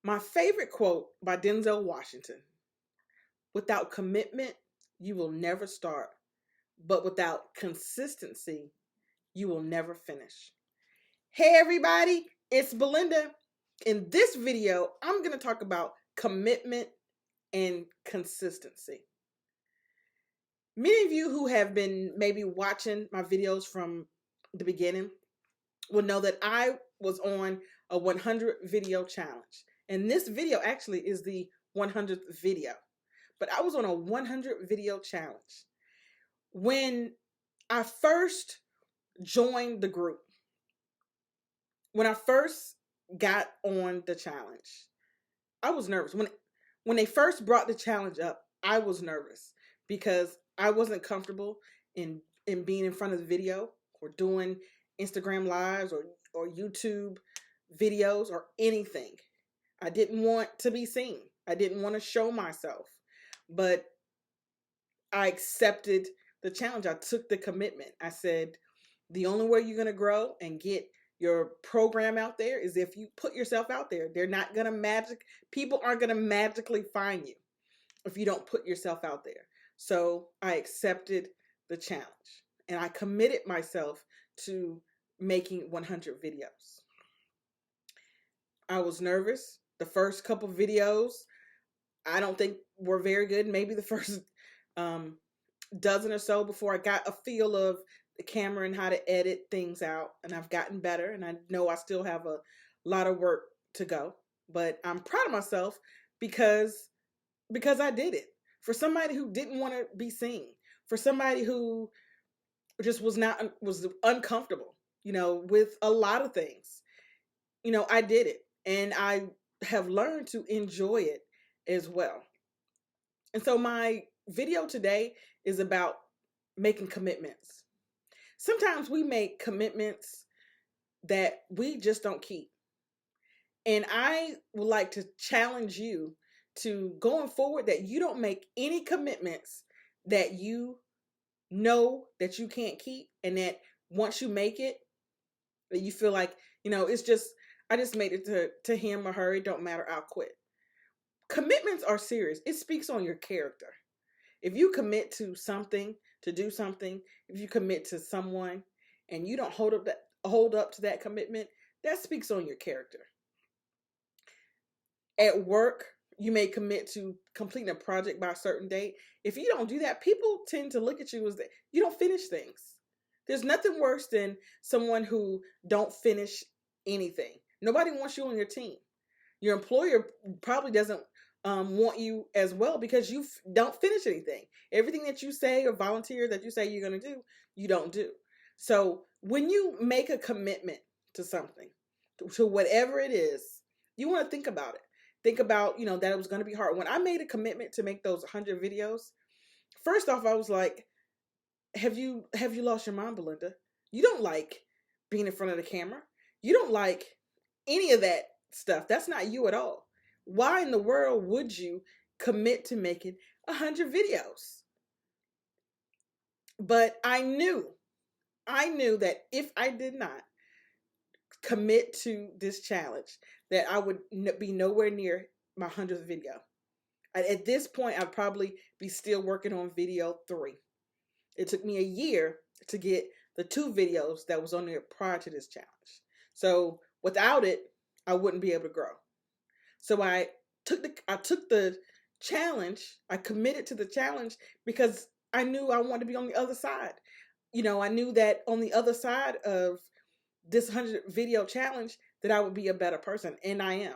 My favorite quote by Denzel Washington: without commitment, you will never start, but without consistency, you will never finish. Hey, everybody, it's Belinda. In this video, I'm going to talk about commitment and consistency. Many of you who have been maybe watching my videos from the beginning will know that I was on a 100 video challenge. And this video actually is the 100th video. But I was on a 100 video challenge. When I first joined the group, when I first got on the challenge, I was nervous. When they first brought the challenge up, I was nervous because I wasn't comfortable in being in front of the video or doing Instagram lives or YouTube videos or anything. I didn't want to be seen. I didn't want to show myself. But I accepted the challenge. I took the commitment. I said, the only way you're going to grow and get your program out there is if you put yourself out there. People aren't going to magically find you if you don't put yourself out there. So I accepted the challenge and I committed myself to making 100 videos. I was nervous. The first couple videos, I don't think were very good. Maybe the first dozen or so before I got a feel of the camera and how to edit things out. And I've gotten better, and I know I still have a lot of work to go. But I'm proud of myself because I did it. For somebody who didn't want to be seen, for somebody who just was uncomfortable, with a lot of things. I did it, and I have learned to enjoy it as well. And so my video today is about making commitments. Sometimes we make commitments that we just don't keep. And I would like to challenge you to, going forward, that you don't make any commitments that you know that you can't keep, and that once you make it, that you feel like, it's just, I just made it to him or her. It don't matter. I'll quit. Commitments are serious. It speaks on your character. If you commit to something, to do something, if you commit to someone and you don't hold up to that commitment, that speaks on your character. At work, you may commit to completing a project by a certain date. If you don't do that, people tend to look at you as that you don't finish things. There's nothing worse than someone who don't finish anything. Nobody wants you on your team. Your employer probably doesn't want you as well because you don't finish anything. Everything that you say or volunteer that you say you're going to do, you don't do. So when you make a commitment to something, to whatever it is, you want to think about it. Think about, that it was going to be hard. When I made a commitment to make those 100 videos, first off, I was like, have you lost your mind, Belinda? You don't like being in front of the camera. You don't like any of that stuff. That's not you at all. Why in the world would you commit to making 100 videos? But I knew that if I did not commit to this challenge, that I would be nowhere near my 100th video. At this point, I'd probably be still working on video 3. It took me a year to get the 2 videos that was on there prior to this challenge. So without it, I wouldn't be able to grow. So I took the challenge. I committed to the challenge because I knew I wanted to be on the other side. I knew that on the other side of this 100 video challenge that I would be a better person, and I am.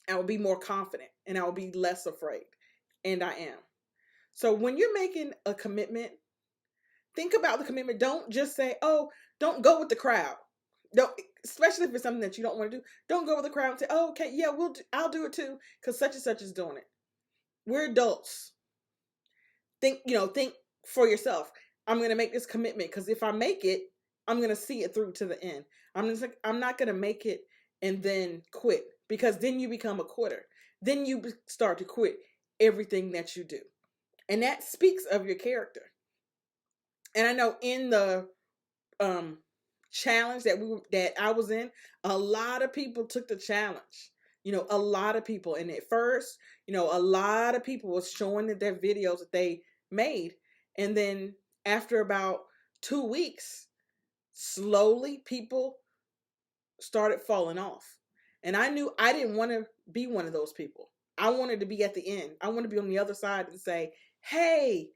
I would be more confident, and I would be less afraid, and I am. So when you're making a commitment, think about the commitment. Don't just say, "Oh, don't go with the crowd." Don't, especially if it's something that you don't want to do. Don't go with the crowd and say, "Oh, okay, yeah, I'll do it too, because such and such is doing it." We're adults. Think for yourself. I'm going to make this commitment because if I make it, I'm going to see it through to the end. I'm not going to make it and then quit, because then you become a quitter. Then you start to quit everything that you do. And that speaks of your character. And I know in the challenge that I was in, a lot of people took the challenge. You know, a lot of people, and at first, you know, a lot of people was showing their videos that they made. And then after about 2 weeks, slowly people started falling off. And I knew I didn't want to be one of those people. I wanted to be at the end. I wanted to be on the other side and say, hey,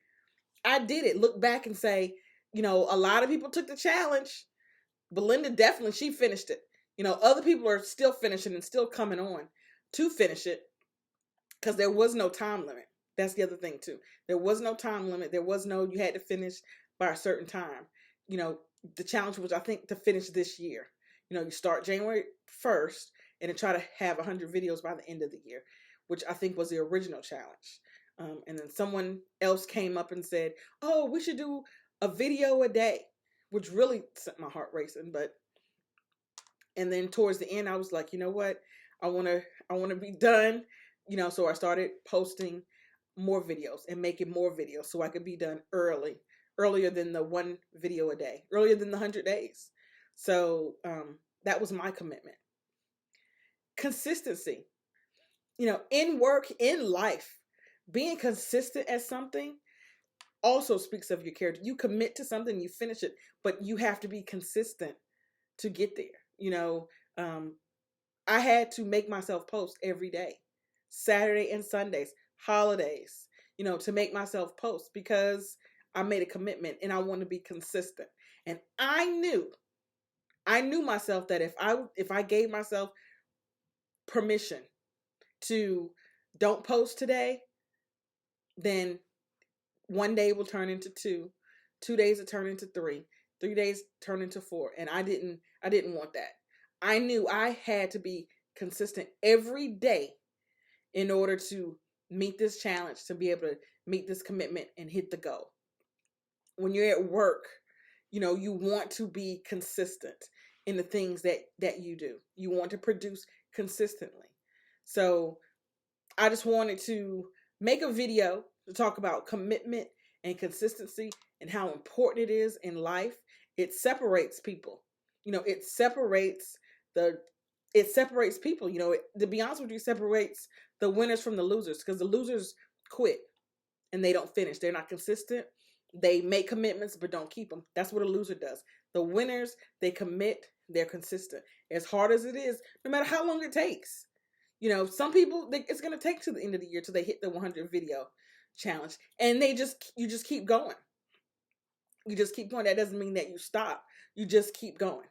I did it. Look back and say, you know, a lot of people took the challenge. Belinda definitely, she finished it. You know, other people are still finishing and still coming on to finish it because there was no time limit. That's the other thing too. There was no time limit. There was no, you had to finish by a certain time. You know, the challenge was, I think, to finish this year. You know, you start January 1st and then try to have 100 videos by the end of the year, which I think was the original challenge. And then someone else came up and said, oh, we should do a video a day, which really sent my heart racing. And then towards the end, I was like, you know what? I want to be done, you know, so I started posting more videos and making more videos so I could be done earlier than the one video a day, earlier than the 100 days. So that was my commitment. Consistency, you know, in work, in life, being consistent at something also speaks of your character. You commit to something, you finish it, but you have to be consistent to get there. You know, I had to make myself post every day, Saturday and Sundays, holidays, you know, to make myself post because I made a commitment and I want to be consistent. And I knew myself that if I gave myself permission to don't post today, then one day will turn into 2 days will turn into 3 days turn into 4. And I didn't want that. I knew I had to be consistent every day in order to meet this challenge, to be able to meet this commitment and hit the goal. When you're at work, you know, you want to be consistent in the things that you do. You want to produce consistently. So I just wanted to make a video to talk about commitment and consistency and how important it is in life. It separates people. You know, it separates people. You know, to be honest with you, separates the winners from the losers, because the losers quit and they don't finish. They're not consistent. They make commitments but don't keep them. That's what a loser does. The winners, they commit, they're consistent. As hard as it is, no matter how long it takes. You know, some people, it's going to take to the end of the year till they hit the 100 video challenge. And you just keep going. You just keep going. That doesn't mean that you stop. You just keep going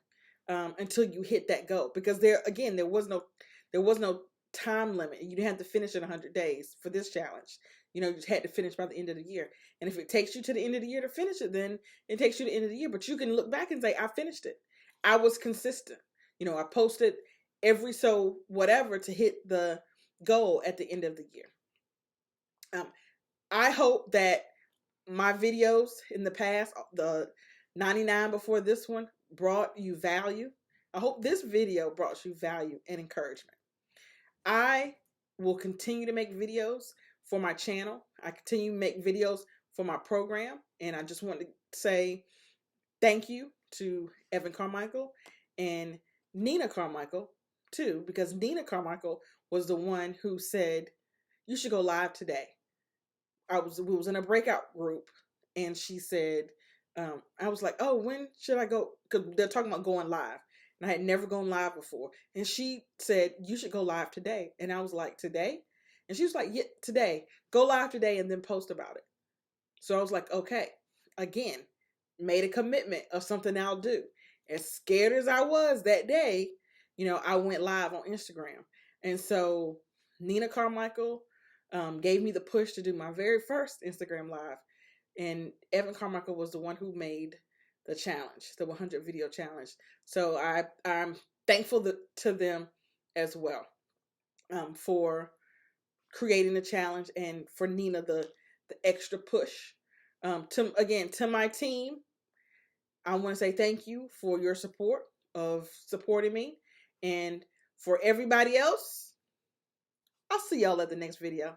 until you hit that goal. Because there was no time limit. You didn't have to finish in 100 days for this challenge. You know, you just had to finish by the end of the year. And if it takes you to the end of the year to finish it, then it takes you to the end of the year. But you can look back and say, I finished it. I was consistent. You know, I posted every so whatever to hit the goal at the end of the year. I hope that my videos in the past, the 99 before this one, brought you value. I hope this video brought you value and encouragement. I will continue to make videos for my channel. I continue to make videos for my program. And I just want to say thank you to Evan Carmichael and Nina Carmichael too, because Nina Carmichael was the one who said, you should go live today. We was in a breakout group and she said, I was like, oh, when should I go? Because they're talking about going live. And I had never gone live before. And she said, you should go live today. And I was like, today? And she was like, yeah, today. Go live today and then post about it. So I was like, okay. Again, made a commitment of something I'll do. As scared as I was that day, you know, I went live on Instagram. And so Nina Carmichael gave me the push to do my very first Instagram live. And Evan Carmichael was the one who made the challenge, the 100 video challenge. So I'm thankful to them as well for creating the challenge, and for Nina the extra push. To my team, I want to say thank you for your support of supporting me. And for everybody else, I'll see y'all at the next video.